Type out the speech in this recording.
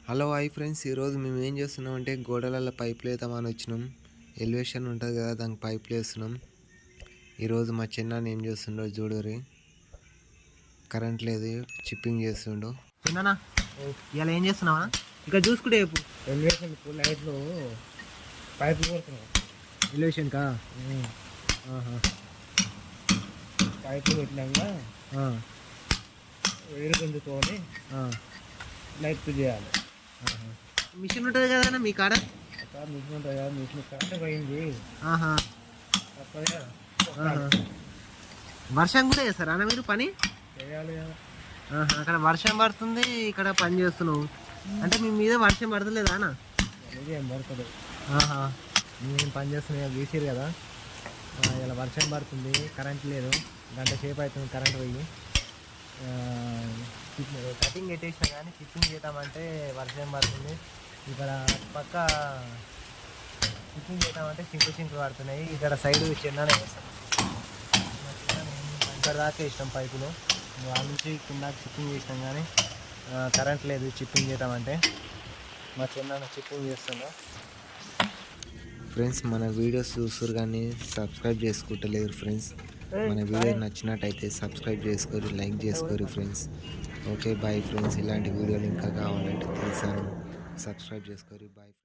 Hello hi friends, ఈరోజు మేము ఏం చేస్తున్నాం అంటే గోడలలో పైపులు వేద్దామని వచ్చినాం. ఎలివేషన్ ఉంటుంది కదా, దానికి పైపులు వేస్తున్నాం. ఈరోజు మా చిన్నాన్న ఏం చేస్తుండో చూడరి. కరెంట్ లేదు, చిప్పింగ్ చేస్తుండో. చిన్న ఇలా ఏం చేస్తున్నావా? ఇంకా చూసుకుంటే ఎలివేషన్ లైట్లు పైపులు కొడుతున్నాం. ఎలివేషన్ కా పైపులు పెట్టినాక వేరు గుంజుకొని లైట్ చేయాలి. మిషన్ ఉంటుంది కదా మీ కాడ? మిషన్ ఉంటుంది కదా, మిషన్ కరెంట్ పోయింది. వర్షం కూడా చేస్తారా అన్న మీరు పని? చేయాలి కదా. అక్కడ వర్షం పడుతుంది, ఇక్కడ పని చేస్తున్నావు అంటే మీ మీద వర్షం పడతలేదా అన్న? ఏం పడుతుంది. మేము పని చేస్తున్నాయి వేసారు కదా, ఇలా వర్షం పడుతుంది, కరెంట్ లేదు, గంట సేపు అవుతుంది కరెంట్ పోయి. కటింగ్ పెట్టేసినా కానీ స్టిచ్చింగ్ చేద్దామంటే వర్షం పడుతుంది. ఇక్కడ పక్క స్టిచ్చింగ్ చేద్దామంటే సింకులు పడుతున్నాయి. ఇక్కడ సైడ్ చిన్ననే వేస్తాం. ఇక్కడ దాకా వేసినాం పైపులు, వాళ్ళ నుంచి కింద చిప్పింగ్ చేసినాం కానీ కరెంట్ లేదు. చిప్పింగ్ చేద్దామంటే మా చిన్న చిప్పింగ్ చేస్తున్నా. ఫ్రెండ్స్, మన వీడియోస్ చూస్తారు కానీ సబ్స్క్రైబ్ చేసుకుంటలేరు ఫ్రెండ్స్. మన వీడియో నచ్చినట్టయితే సబ్స్క్రైబ్ చేసుకోరు, లైక్ చేసుకోరు ఫ్రెండ్స్. Okay bye friends. ఇలాంటి వీడియోలు ఇంకా కావాలంటే తెలుసాను, సబ్స్క్రైబ్ చేసుకోరు. బాయ్.